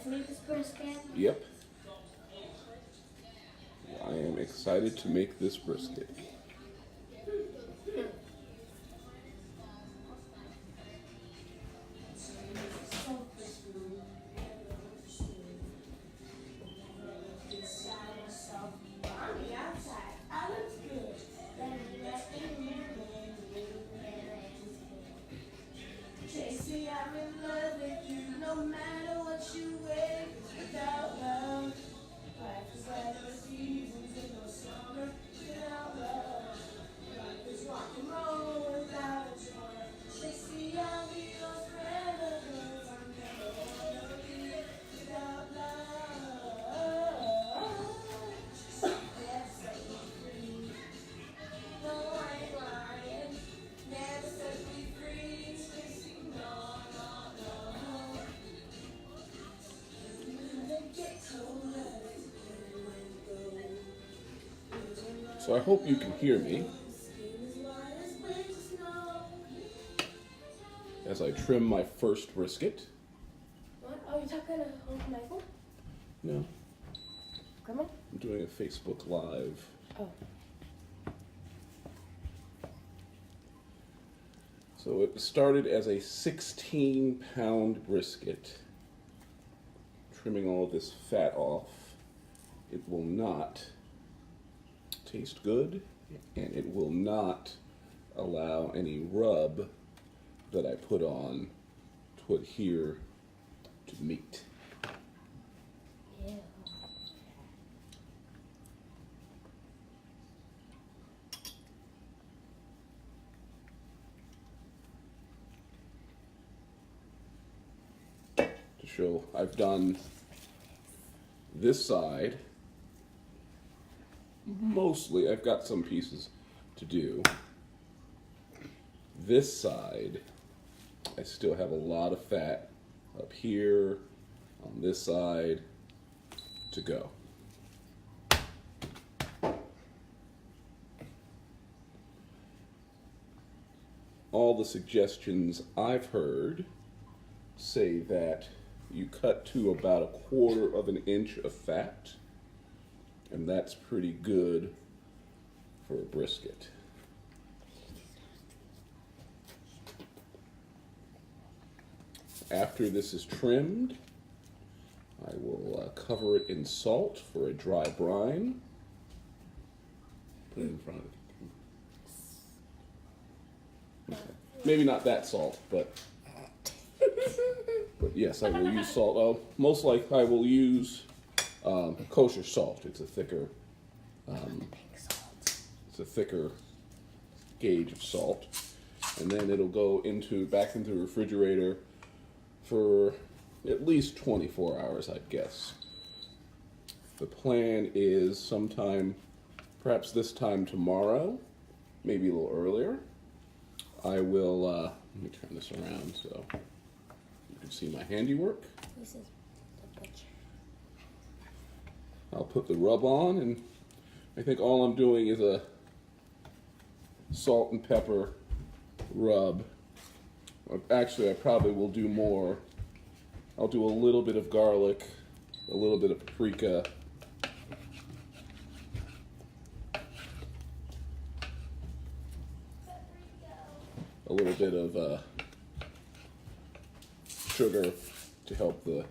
to make this brisket? Yep. I am excited to make this brisket. Tracy, I'm in love with you, no matter what you weigh, without love. Life is like the seasons in the summer, without love. Life is rock and roll without a joy. Tracy, I'll be your friend, because I'm never gonna be without love. Never set me free. No, I ain't lying. Never set me free. Tracy, no, no, no. Get told So I hope you can hear me as I trim my first brisket. What? Are you talking to Michael? No, Grandma? I'm doing a Facebook Live. Oh. So it started as a 16-pound brisket. Trimming all this fat off. It will not taste good, and it will not allow any rub that I put on to adhere to the meat. Yeah. To show I've done this side. Mostly, I've got some pieces to do. This side, I still have a lot of fat up here, on this side, to go. All the suggestions I've heard say that you cut to about 1/4 of an inch of fat, and that's pretty good for a brisket. After this is trimmed, I will cover it in salt for a dry brine. Put it in front of it. Okay. Maybe not that salt, but yes, I will use salt. Most likely I will use kosher salt. It's a thicker, gauge of salt, and then it'll go back into the refrigerator for at least 24 hours, I'd guess. The plan is sometime, perhaps this time tomorrow, maybe a little earlier. I will. Let me turn this around so you can see my handiwork. This is the butcher. I'll put the rub on, and I think all I'm doing is a salt and pepper rub. Actually, I probably will do more. I'll do a little bit of garlic, a little bit of paprika, a little bit of sugar to help the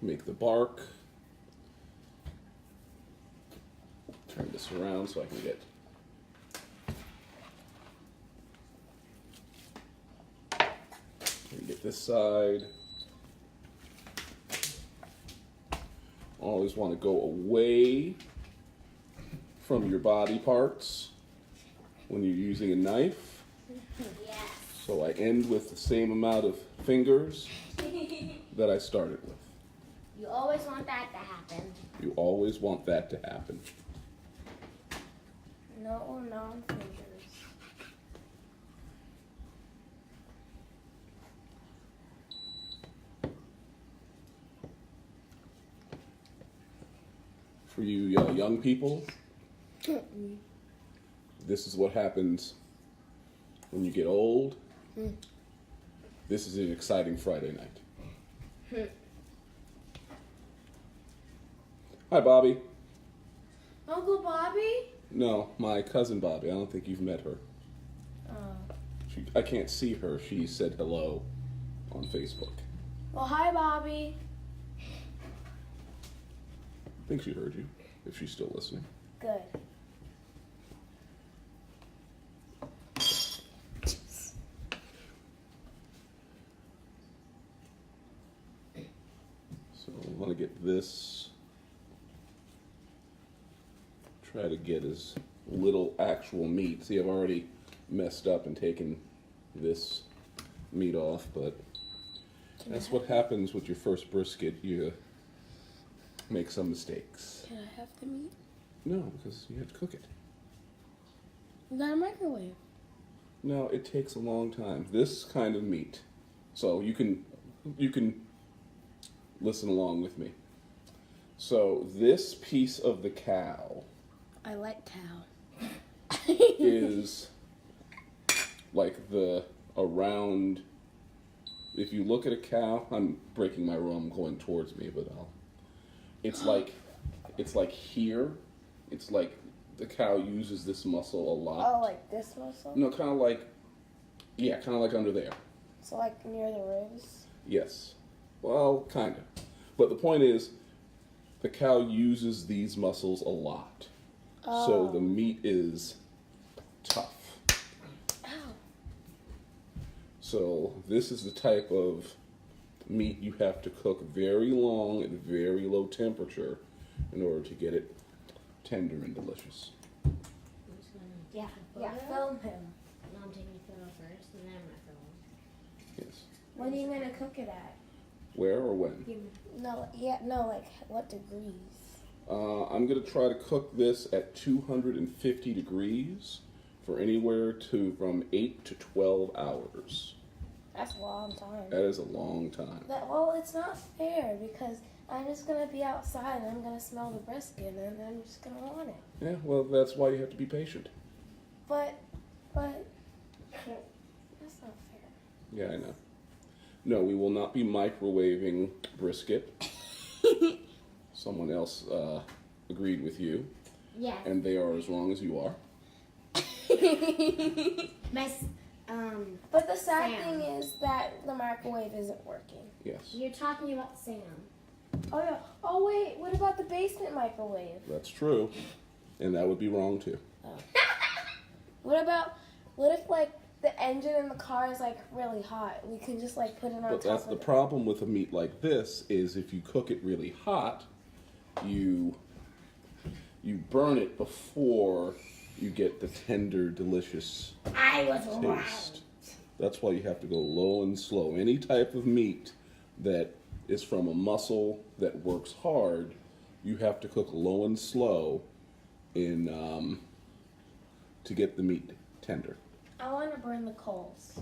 make the bark. Turn this around so I can get this side. Always want to go away from your body parts when you're using a knife. Yes. So I end with the same amount of fingers that I started with. You always want that to happen. You always want that to happen. No non-fingers. For you young people, this is what happens when you get old. This is an exciting Friday night. Hi, Bobby. Uncle Bobby? No, my cousin Bobby. I don't think you've met her. Oh. I can't see her. She said hello on Facebook. Well, hi, Bobby. I think she heard you, if she's still listening. Good. So we want to get this, try to get as little actual meat. See, I've already messed up and taken this meat off, but that's what happens with your first brisket. You make some mistakes. Can I have the meat? No, because you have to cook it. We got a microwave. No, it takes a long time. This kind of meat. So you can listen along with me. So this piece of the cow I like cow. is like the around. If you look at a cow, I'm breaking my rule. I'm going towards me, but it's like here. It's like the cow uses this muscle a lot. Oh, like this muscle? No, kind of like under there. So like near the ribs? Yes. Well, kind of. But the point is, the cow uses these muscles a lot. Oh. So the meat is tough. Ow. So this is the type of meat you have to cook very long at very low temperature in order to get it tender and delicious. Yeah, film him. No, I'm taking the photo first, and then I'm gonna film. Yes. When are you gonna cook it at? Where or when? No, like what degrees? I'm going to try to cook this at 250 degrees for anywhere from 8 to 12 hours. That's a long time. That is a long time. Well, it's not fair because I'm just gonna be outside and I'm gonna smell the brisket and I'm just gonna want it. Yeah, well, that's why you have to be patient. But that's not fair. Yeah, I know. No, we will not be microwaving brisket. Someone else agreed with you, Yeah. and they are as long as you are. But the sad Sam. thing is that the microwave isn't working. Yes, You're talking about Sam. Oh yeah. Oh wait, what about the basement microwave? that's true, and that would be wrong too. What if like the engine in the car is like really hot? We can just like put it on But top that's of the it. problem with a meat like this is if you cook it really hot, you burn it before you get the tender, delicious I was wrong. taste. That's why you have to go low and slow. Any type of meat that is from a muscle that works hard, you have to cook low and slow in to get the meat tender. I want to burn the coals.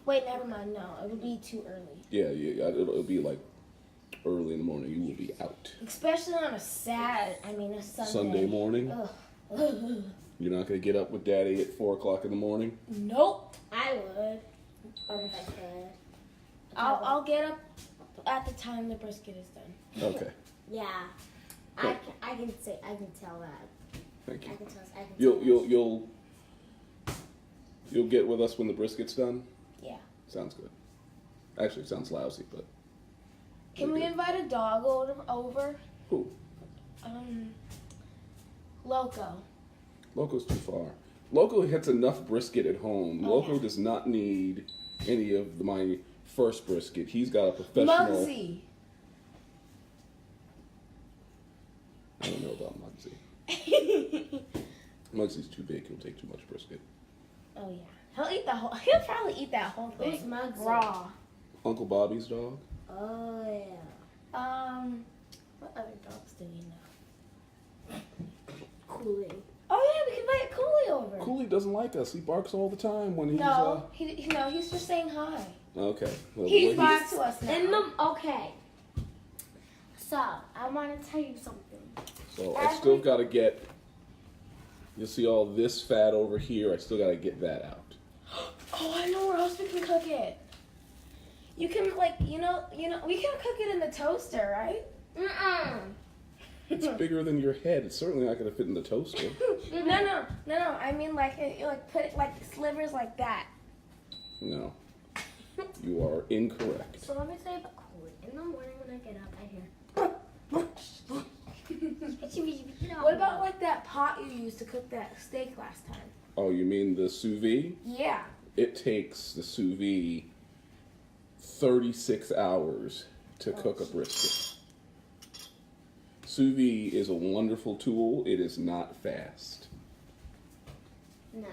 Wait, never mind. No, it would be too early. Yeah, it'll be like early in the morning. You will be out. Especially on a Sunday. Sunday morning. Ugh. You're not gonna get up with Daddy at 4 o'clock in the morning. Nope. I would. Or if I could. I'll get up at the time the brisket is done. Okay, Yeah. Cool. I can tell that. thank you. I can tell. You'll get with us when the brisket's done. Yeah. Sounds good. Actually, it sounds lousy, but Can we invite a dog over? who? Loco. Loco's too far. Loco gets enough brisket at home. Oh, Loco yeah. does not need any of my first brisket. He's got a professional. Muggsy. I don't know about Muggsy. Muggsy's too big. He'll take too much brisket. Oh yeah. He'll probably eat that whole thing. Who's Muggsy? Raw. Uncle Bobby's dog. Oh yeah. What other dogs do you know? Cooley. Oh yeah, we can invite Cooley over. Cooley doesn't like us. He barks all the time when he's. No, he's just saying hi. Okay. Well, He's well, back to us now. Okay. So I want to tell you something. So I still got to get. You'll see all this fat over here. I still got to get that out. Oh, I know where else we can cook it. You can like we can cook it in the toaster, right? It's bigger than your head. It's certainly not going to fit in the toaster. No. I mean like put it like slivers like that. No. You are incorrect. So let me say, in the morning when I get up, I hear. What about like that pot you used to cook that steak last time? Oh, you mean the sous vide? Yeah. It takes the sous vide 36 hours to cook a brisket. Sous vide is a wonderful tool. It is not fast. No.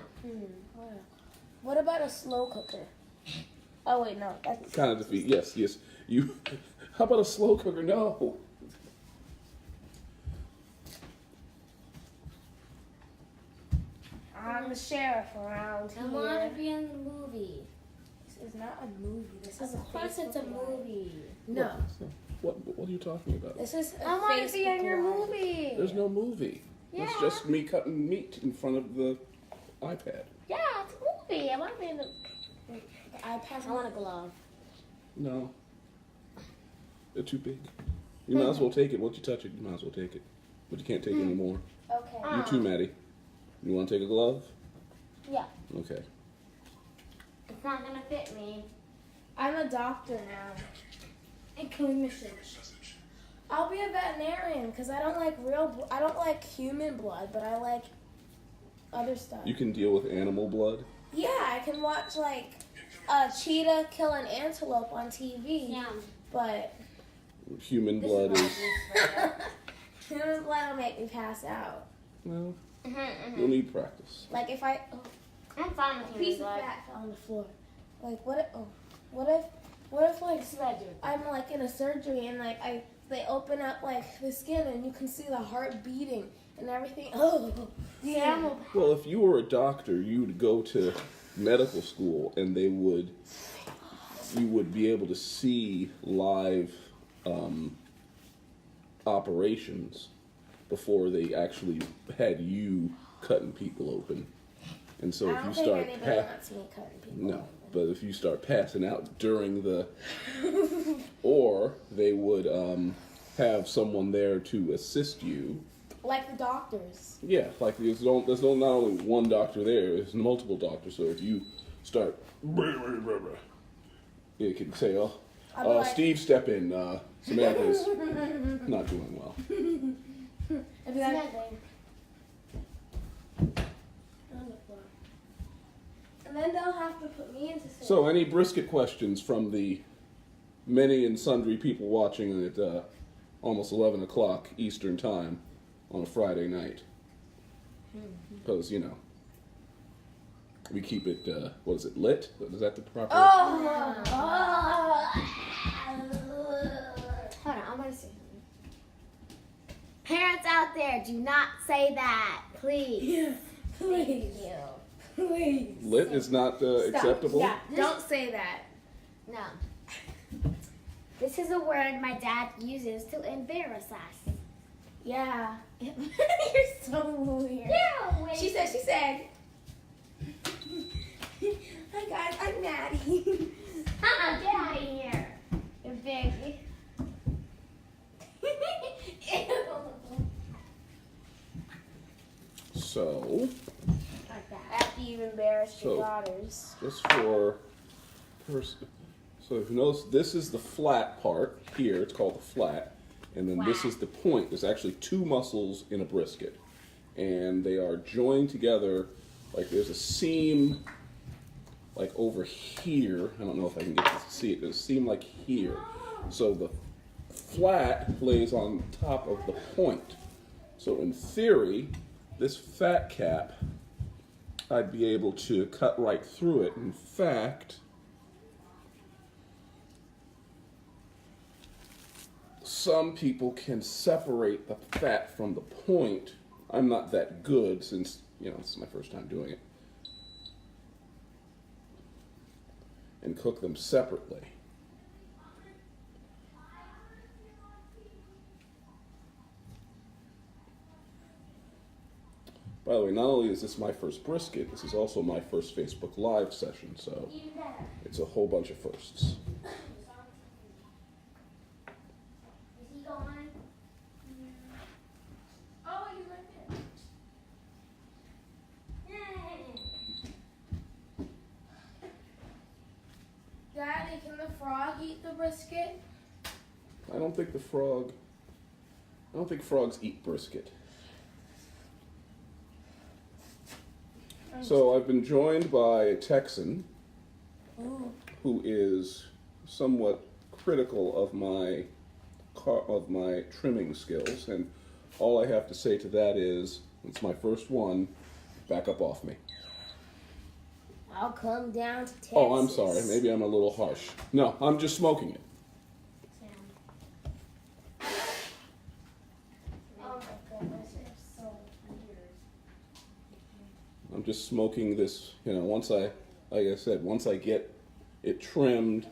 What about a slow cooker? Oh wait, no. That's Kind of defeat. Yes. You. How about a slow cooker? No. I'm the sheriff around here. I want to be in the movie. This is not a movie. This is Of course, it's a Facebook Live. movie. No. What are you talking about? This is a I want to be Facebook in your Live. movie. There's no movie. It's Yeah. just me cutting meat in front of the iPad. Yeah, it's a movie. I want to be in the iPad. I want a glove. No. They're too big. You might as well take it. Once you touch it, you might as well take it. But you can't take any more. Okay. You too, Maddie. You want to take a glove? Yeah. Okay. It's not going to fit me. I'm a doctor now. And can we miss it? I'll be a veterinarian because I don't like I don't like human blood, but I like other stuff. You can deal with animal blood. Yeah, I can watch like a cheetah kill an antelope on TV. Yeah. But Human blood is. human blood will make me pass out. Well, you'll need practice. Like if I I'm fine with a human piece of blood. fat fell on the floor. Like what if like This is what I do. I'm like in a surgery and like they open up like the skin and you can see the heart beating and everything. Oh, the animal. Well, if you were a doctor, you would go to medical school and you would be able to see live operations before they actually had you cutting people open. And so I if don't you think start anybody wants me cutting people. no, but if you start passing out during the or they would have someone there to assist you. Like the doctors. Yeah, like there's not only one doctor there, there's multiple doctors. So if you start, you can say, I'll be like- Steve, step in. Samantha's not doing well. I'd be like, Nothing. on the floor. And then they'll have to put me into surgery. So any brisket questions from the many and sundry people watching at almost 11 o'clock Eastern time on a Friday night? Because, we keep it, what is it, lit? Is that the proper? Oh. Hold on, I want to say something. Parents out there, do not say that, please. Yeah, please. Thank you. Please. Lit is not Stop. acceptable? Yeah, don't say that. No. This is a word my dad uses to embarrass us. Yeah. You're so weird. Yeah, wait. She said. Hi guys, I'm Maddie. Get out of here. You're big. So, Like that. After you embarrassed your So- daughters. just for so if you notice, this is the flat part here. It's called the flat, and then this is the point. There's actually two muscles in a brisket, and they are joined together. Like there's a seam, like over here. I don't know if I can get you to see it. There's a seam like here. So the flat lays on top of the point. So in theory, this fat cap, I'd be able to cut right through it. In fact, some people can separate the fat from the point. I'm not that good since, this is my first time doing it. And cook them separately. By the way, not only is this my first brisket, this is also my first Facebook Live session, so it's a whole bunch of firsts. brisket? I don't think frogs eat brisket. So I've been joined by a Texan who is somewhat critical of my trimming skills, and all I have to say to that is, it's my first one, back up off me. I'll come down to Texas. Oh, I'm sorry. Maybe I'm a little harsh. No, I'm just smoking it. Oh my goodness, you're so weird. I'm just smoking this, once I get it trimmed,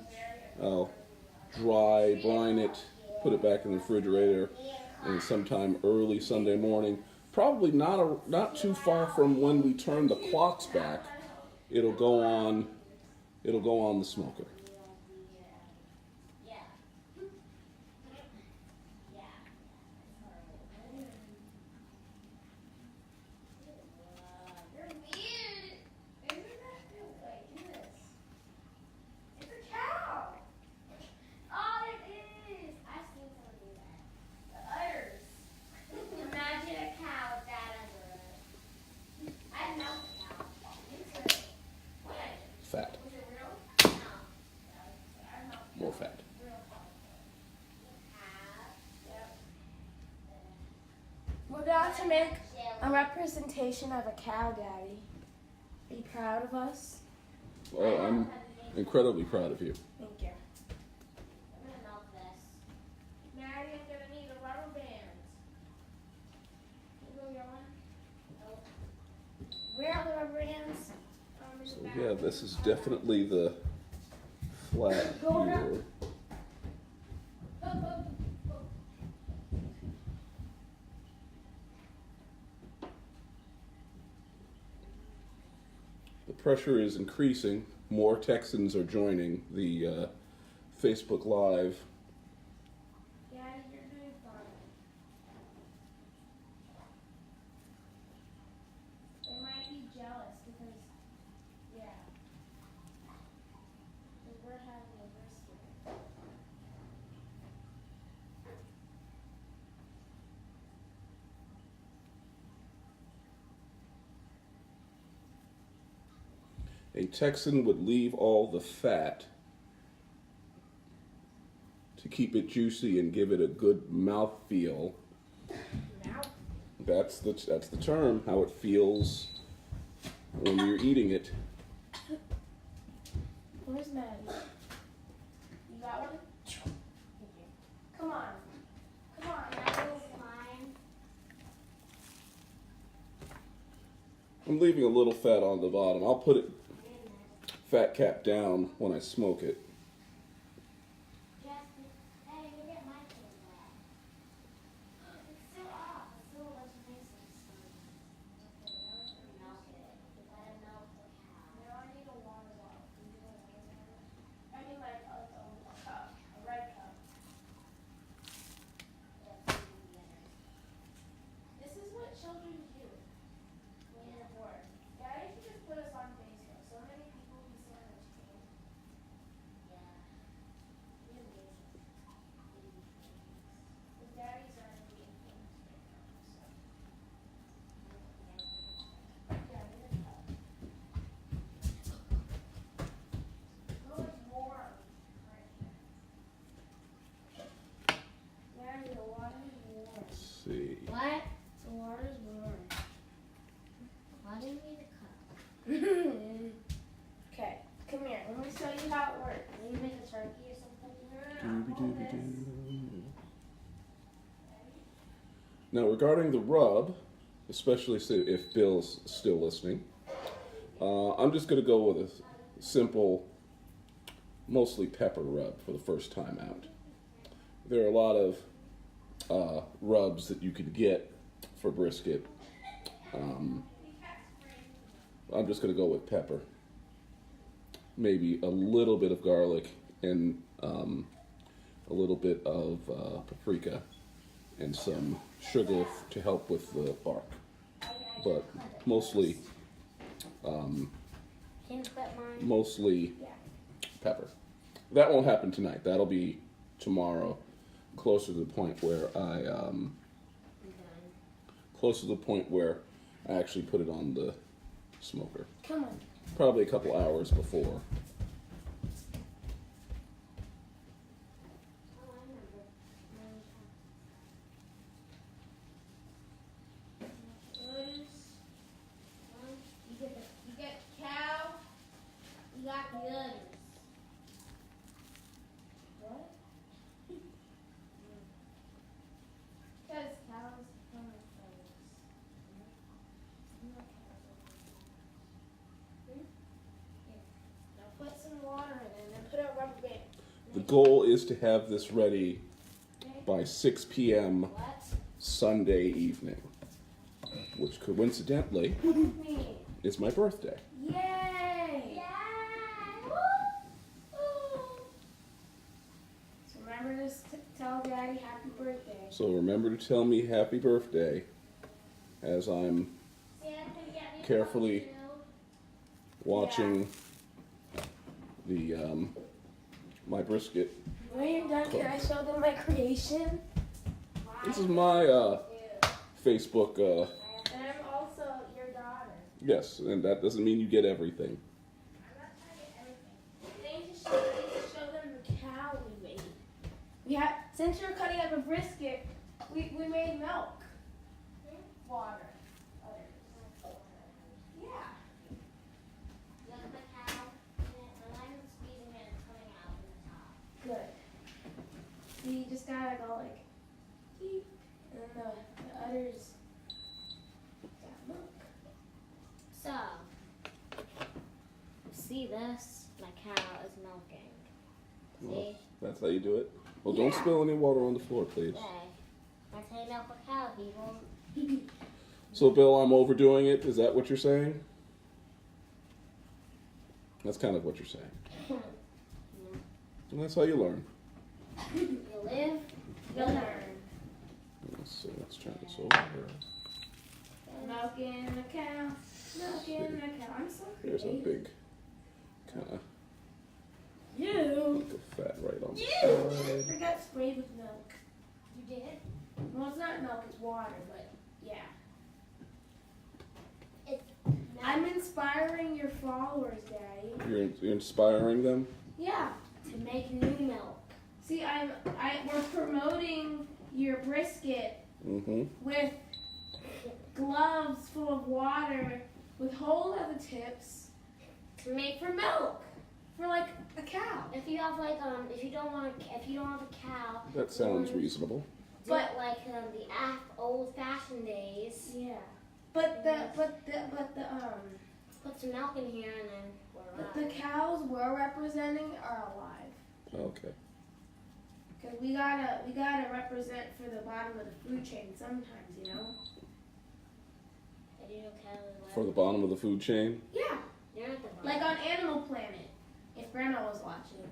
I'll brine it, put it back in the refrigerator, and sometime early Sunday morning, probably not too far from when we turn the clocks back, it'll go on the smoker. Fat. More fat. We're about to make a representation of a cow daddy. Be proud of us. Well, I'm incredibly proud of you. Thank you. I'm gonna melt this. Maddie, I'm gonna need a rubber band. You go get one? Where are the rubber bands? So yeah, this is definitely the flat here. The pressure is increasing. More Texans are joining the Facebook Live. Daddy, you're doing fine. They might be jealous because, yeah. Because we're having a brisket. A Texan would leave all the fat to keep it juicy and give it a good mouthfeel. That's the term, how it feels when you're eating it. Where's Maddie? You got one? Thank you. Come on. Come on, Maddie. I'm leaving a little fat on the bottom. I'll put it fat cap down when I smoke it. I mean, like a cup, a red cup. This is what children do when they're bored. Daddy should just put us on Facebook. So many people who sandwich king. But daddy's already being famous right now. So. Yeah, get a cup. Oh, it's warm. Right here. Daddy, the water is warm. Let's see. What? The water's warm. Why do you need a cup? Okay, come here. Let me show you how it works. Will you make a turkey or something? Dooby-dooby-doo. Now, regarding the rub, especially if Bill's still listening, I'm just going to go with a simple, mostly pepper rub for the first time out. There are a lot of rubs that you can get for brisket. I'm just going to go with pepper. Maybe a little bit of garlic and a little bit of paprika and some sugar to help with the bark. But mostly Can you put mine? mostly pepper. That won't happen tonight. That'll be tomorrow, closer to the point where close to the point where I actually put it on the smoker. Come on. Probably a couple hours before. You get cow, you got the others. What? Because cows come with feathers. Now put some water in it and then put a rubber band. The goal is to have this ready by 6 p.m. What? Sunday evening, which coincidentally Me. is my birthday. Yay! Yeah! So remember to tell Daddy happy birthday. So remember to tell me happy birthday as I'm carefully watching the my brisket. When you're done, can I show them my creation? This is my Facebook. And I'm also your daughter. Yes, and that doesn't mean you get everything. I'm not trying to get everything. They need to show them the cow we made. Since you're cutting up a brisket, we made milk. Water. Yeah. Look at the cow. And I'm squeezing it and coming out from the top. Good. So you just gotta go like, beep, and then the others got milk. So, see this? My cow is milking. Well, See? that's how you do it. Well, don't Yeah. spill any water on the floor, please. Okay. That's how you milk a cow, people. So, Bill, I'm overdoing it. Is that what you're saying? That's kind of what you're saying. And that's how you learn. You live, you learn. So let's turn this over. Milking the cow. Milking the cow. I'm so There's a creative. big kind of You. fat right on the I side. got sprayed with milk. You did? Well, it's not milk, it's water, but yeah. It's I'm inspiring your followers, Daddy. You're inspiring them? Yeah. to make new milk. See, we're promoting your brisket Mm-hmm. with gloves full of water with holes at the tips To make for milk. for like a cow. If you have if you don't have a cow, That sounds you reasonable. do it like the old-fashioned days. Yeah. But the Put some milk in here and then but the cows we're representing are alive. Okay. Cause we gotta represent for the bottom of the food chain sometimes, you know. I do know cows are For the bottom of the food chain? Yeah. You're at the bottom. Like on Animal Planet. If Grandma was watching,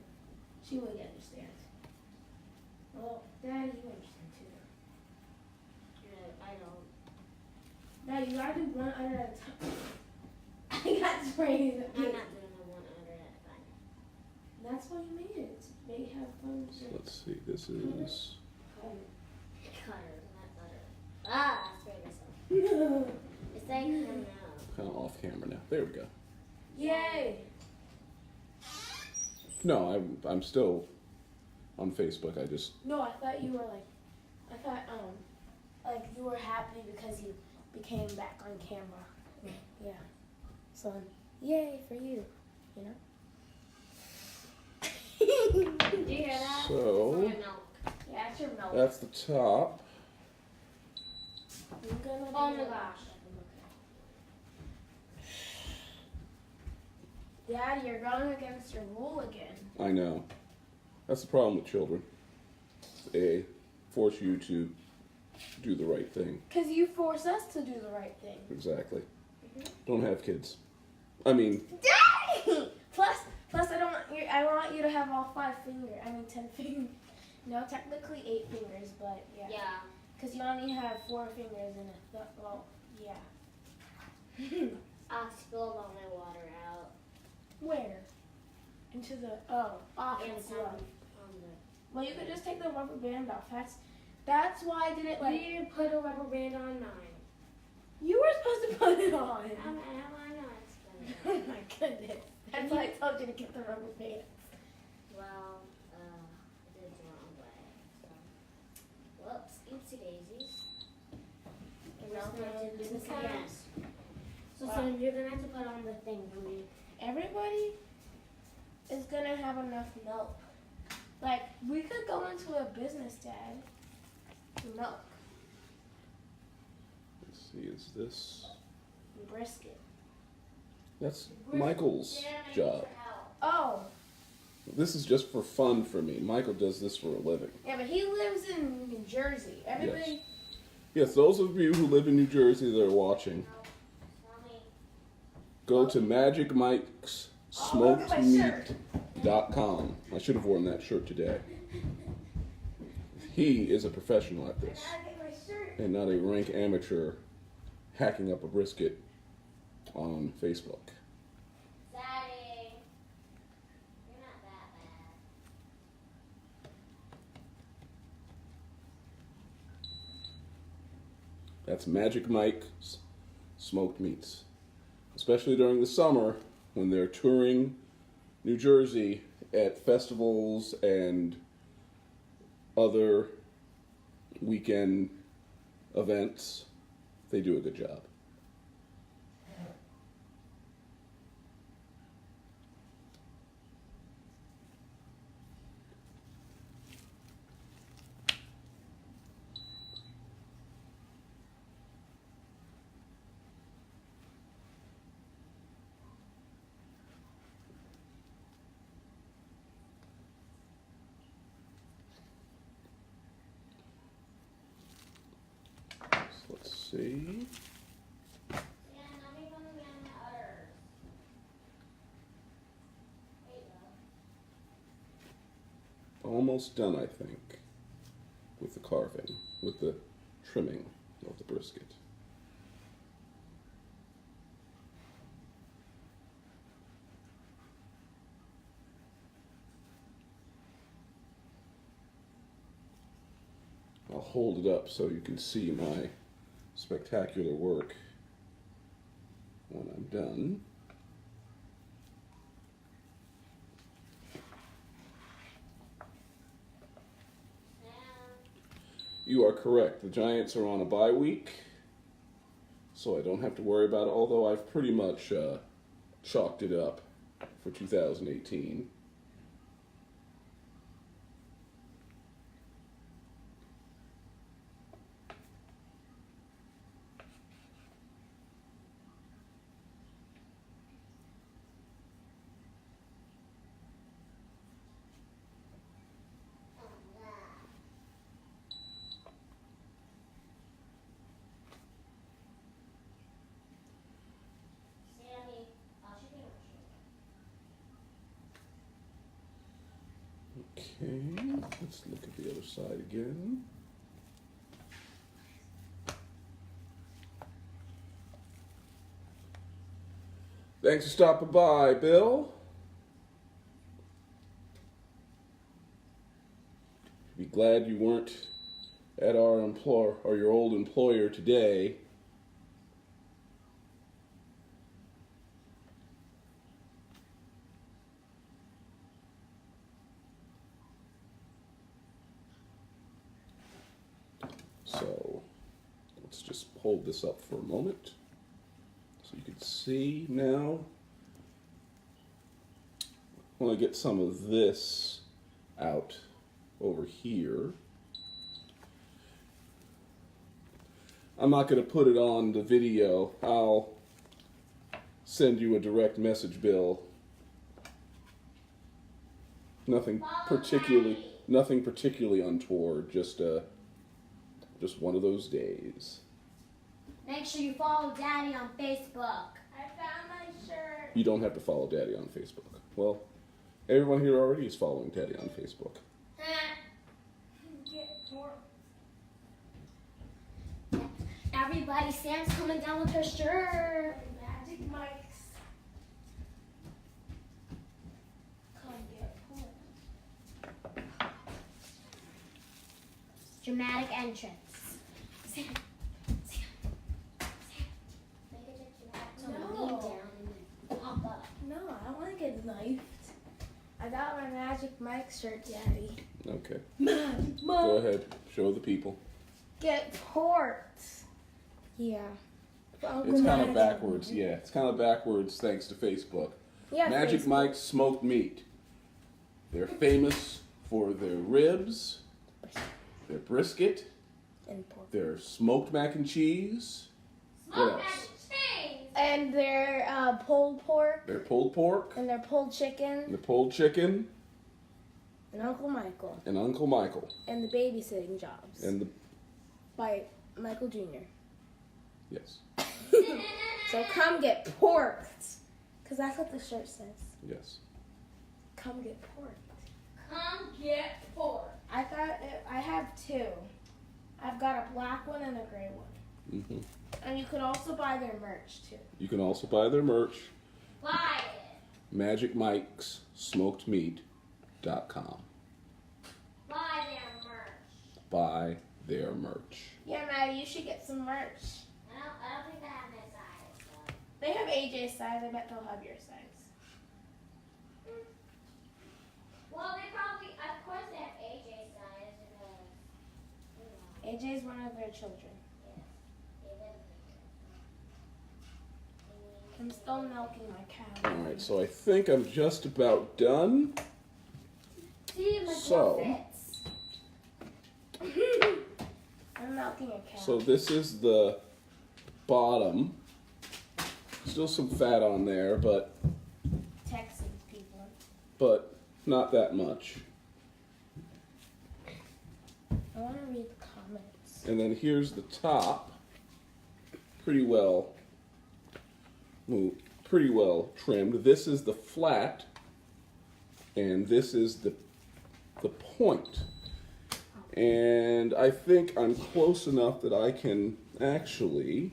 she would understand. Well, Daddy, you understand too. I don't. Now you gotta do one udder at a time. I got sprayed. I'm not doing the one under that thing. That's why you made it. They have fun. So let's see. This is Cutter, not butter. Ah, I sprayed myself. It's like coming out. kind of off camera now. There we go. Yay! No, I'm still on Facebook. I just No, I thought you were like you were happy because you became back on camera. Yeah. So, yay for you. You know. Did you hear that? So- It's my milk. Yeah, it's your milk. that's the top. I'm gonna Oh do my it. gosh. Daddy, you're going against your rule again. I know. That's the problem with children. They force you to do the right thing. Cause you force us to do the right thing. Exactly. Don't have kids. I mean, Daddy! Plus, I want you to have all 10 fingers. No, technically 8 fingers, but yeah. Yeah. Cause you only have 4 fingers in a well, yeah. I spilled all my water out. Where? Into the And office. some on the. Well, you could just take the rubber band off. That's why I didn't like. You didn't put a rubber band on mine. You were supposed to put it on. I know it's funny. Oh my goodness. That's why I told you to get the rubber band. Well, I did it the wrong way. So. Whoops, oopsie daisies. And We're now supposed we're to do gonna this do again. this. So, Wow. so you're gonna have to put on the thing for me. Everybody is gonna have enough milk. Like, we could go into a business, Dad. For milk. Let's see, is this? Brisket. That's Michael's job. Oh, This is just for fun for me. Michael does this for a living. yeah, but he lives in New Jersey. Everybody. Yes, those of you who live in New Jersey that are watching, go to magicmikessmokedmeat.com. I should have worn that shirt today. He is a professional at this, and not a rank amateur hacking up a brisket on Facebook. Daddy, you're not that bad. That's Magic Mike's Smoked Meats. Especially during the summer when they're touring New Jersey at festivals and other weekend events, they do a good job. So let's see. Almost done, I think, with the carving, with the trimming of the brisket. I'll hold it up so you can see my spectacular work when I'm done. You are correct. The Giants are on a bye week, so I don't have to worry about it, although I've pretty much chalked it up for 2018. Okay, let's look at the other side again. Thanks for stopping by, Bill. Be glad you weren't at our employer or your old employer today. So let's just hold this up for a moment so you can see now. I want to get some of this out over here. I'm not going to put it on the video. I'll send you a direct message, Bill. Nothing particularly untoward, just one of those days. Make sure you follow Daddy on Facebook. I found my shirt. You don't have to follow Daddy on Facebook. Well, everyone here already is following Daddy on Facebook. Get more. Everybody, Sam's coming down with her shirt. Magic Mike's. Dramatic entrance. Sam. Make it dramatic. So No. lean down and then pop up. No, I don't want to get knifed. I got my Magic Mike shirt, Daddy. Okay. Magic Go Mike. ahead. Show the people. Get porked. Yeah. It's kind of backwards. Yeah, it's kind of backwards thanks to Facebook. Yeah, Magic Facebook. Mike's smoked meat. They're famous for their ribs, their brisket, And pork. their smoked mac and cheese. What Smoke else? mac and cheese. And their pulled pork. Their pulled pork, And their pulled chicken. the pulled chicken, And Uncle Michael. and Uncle Michael, And the babysitting jobs. and the by Michael Jr. yes, So come get porked. Because that's what the shirt says. yes. Come get porked. Come get pork. I have two. I've got a black one and a gray one. hmm And you could also buy their merch too. You can also buy their merch. Buy it. MagicMike'sSmokedMeat.com. Buy their merch. Buy their merch. Yeah, Maddie, you should get some merch. I don't think I have their size. So. They have AJ's size. I bet they'll have your size. Well, they probably, of course, they have AJ size because, you know, AJ's one of their children. yes, they live there. I'm still milking my cow. All right, so I think I'm just about done. See, my So- fits. I'm milking a cow. So this is the bottom. Still some fat on there, but Texans people. not that much. I want to read the comments. And then here's the top. Pretty well trimmed. This is the flat, and this is the point. And I think I'm close enough that I can actually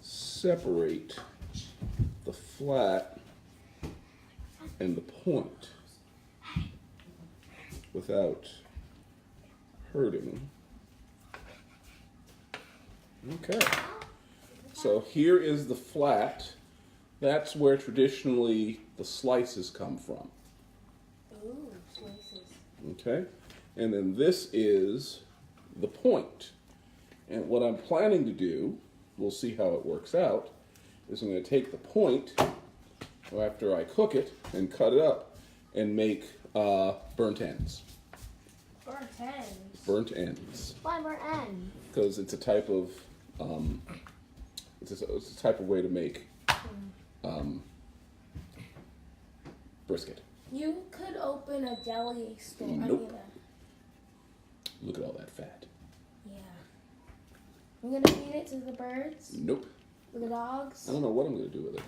separate the flat and the point without hurting. Okay. So here is the flat. That's where traditionally the slices come from. Ooh, slices. Okay? And then this is the point. And what I'm planning to do, we'll see how it works out, is I'm going to take the point after I cook it and cut it up and make burnt ends. Burnt ends. Burnt ends. Why more N? Because it's a type of it's a type of way to make brisket. You could open a deli store. Nope. Look at all that fat. Yeah. I'm gonna feed it to the birds, Nope. the dogs. I don't know what I'm going to do with it.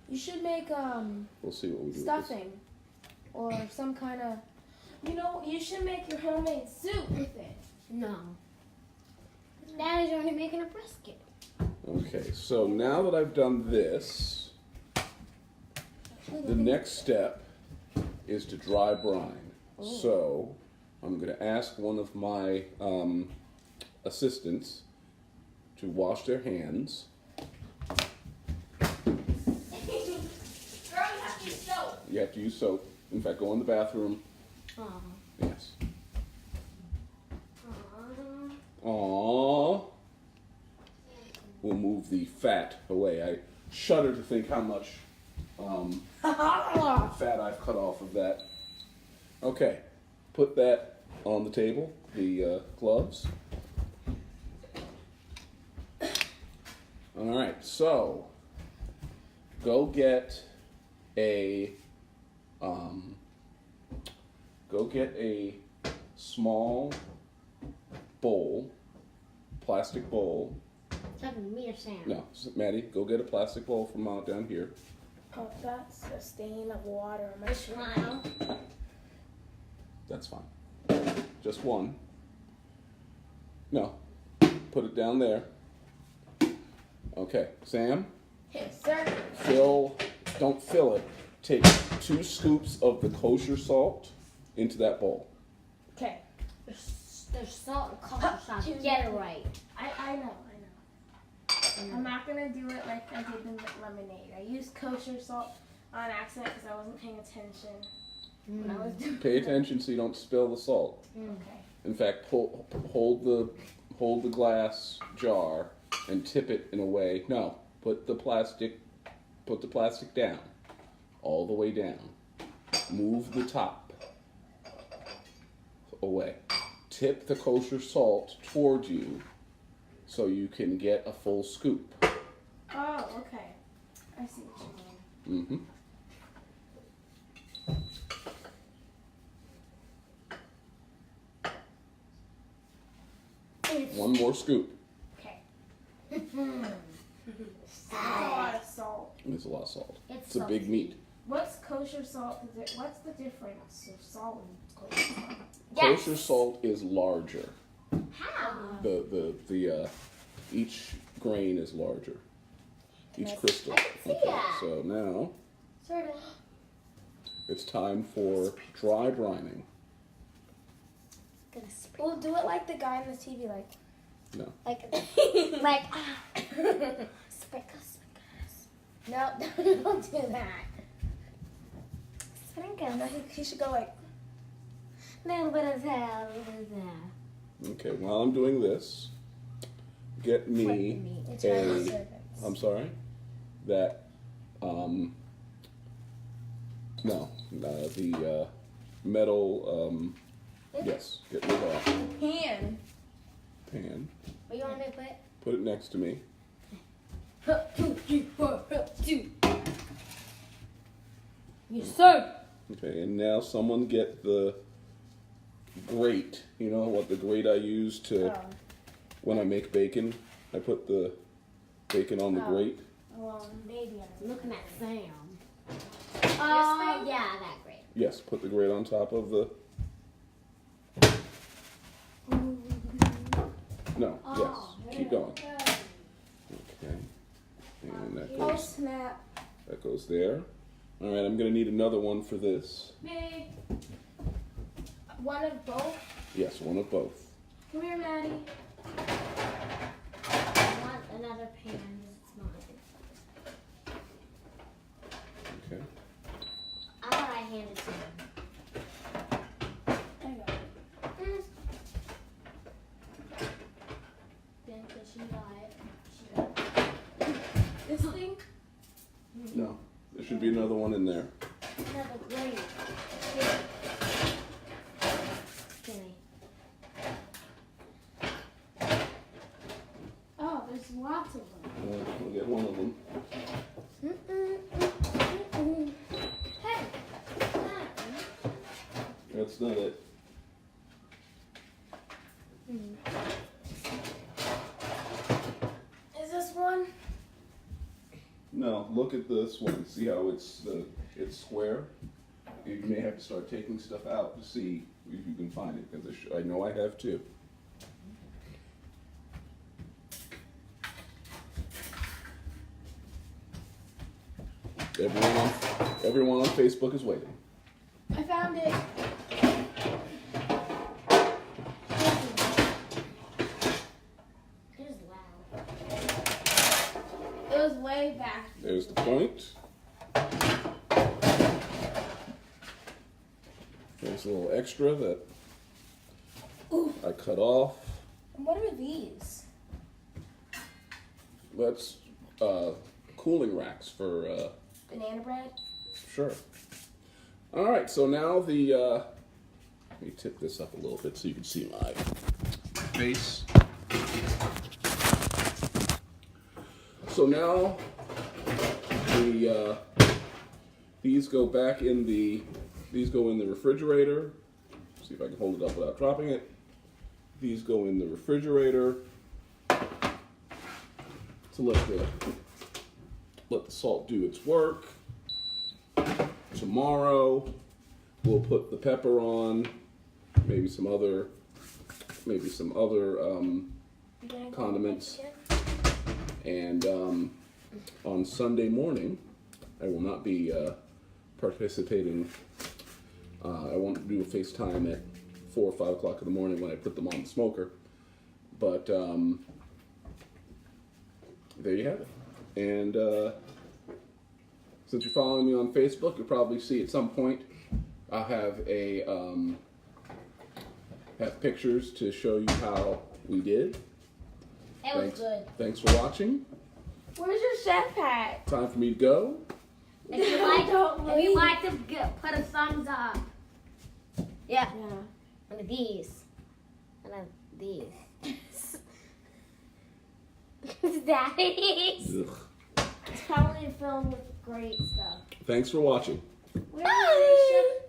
You should make We'll see what we do. with this. stuffing or some kind of. You know, you should make your homemade soup with it. No. Daddy's already making a brisket. Okay, so now that I've done this, the next step is to dry brine. So I'm going to ask one of my assistants to wash their hands. Girl, you have to use soap. You have to use soap. In fact, go in the bathroom. Aw. Yes. Aw. Aww. We'll move the fat away. I shudder to think how much fat I've cut off of that. Okay, put that on the table, the gloves. All right, so go get a small bowl, plastic bowl. Talking to me or Sam? No, Maddie, go get a plastic bowl from out down here. Oh, that's a stain of water on my shirt now. That's fine. Just one. No, put it down there. Okay, Sam, Yes, sir. don't fill it. Take 2 scoops of the kosher salt into that bowl. Okay. There's salt and kosher salt. Get it right. I know. I'm not gonna do it like I did the lemonade. I used kosher salt on accident because I wasn't paying attention when I was doing Pay it. attention so you don't spill the salt. Okay. In fact, hold the glass jar and tip it in a way. No, put the plastic down, all the way down. Move the top away. Tip the kosher salt towards you so you can get a full scoop. Oh, okay. I see what you mean. Mm-hmm. One more scoop. Okay. That's a lot of salt. It's a lot of salt. It's It's a big meat. What's kosher salt? What's the difference of salt and kosher salt? Yes. Kosher salt is larger. How? The each grain is larger. Each crystal. I can see that. So now Sort of. it's time for dry brining. Gonna sprinkle. We'll do it like the guy on the TV, like. No. Like, sprinkle. No, don't do that. Sprinkle. No, he should go like. Little bit of that, little bit of that. Okay, while I'm doing this, get me It's right a. servants. I'm sorry. That. No. The metal. Yes. Get me that Pan. pan. What you want me to put? Put it next to me. 2, 3, 4, 2. Yes, sir. Okay, and now someone get the grate. You know what the grate I use to when I make bacon? I put the bacon on the grate. Well, maybe I'm Looking at Sam. thing? Oh, yeah, that great. Yes, put the grate on top of the. No, Oh, yes. Keep going. Okay. And that Oh, goes snap. there. All right, I'm gonna need another one for this. Me. One of both. Yes, one of both. Come here, Maddie. I want another pan. It's mine. Okay. I thought I handed to him. I got it. Then, because she got it. She got it. This thing? No, there should be another one in there. Another grate. Skinny. Oh, there's lots of them. We'll get one of them. Hey! That's not it. Is this one? No, look at this one. See how it's square? You may have to start taking stuff out to see if you can find it, because I know I have too. Everyone on Facebook is waiting. I found it. It is loud. It was way back. There's the point. There's a little extra that I cut off. What are these? That's cooling racks for Banana bread? sure. All right, so now the let me tip this up a little bit so you can see my face. So now the these go in the refrigerator. See if I can hold it up without dropping it. These go in the refrigerator to let the salt do its work. Tomorrow we'll put the pepper on, maybe some other condiments. And on Sunday morning, I will not be participating. I won't do a FaceTime at 4 or 5 o'clock in the morning when I put them on the smoker. But there you have it. And since you're following me on Facebook, you'll probably see at some point I'll have have pictures to show you how we did. It was good. Thanks for watching. Where's your chef hat? Time for me to go. If you like to put a thumbs up. Yeah. And these. And then these. Daddy's. Ugh. It's probably filled with great stuff. Thanks for watching. Where's your chef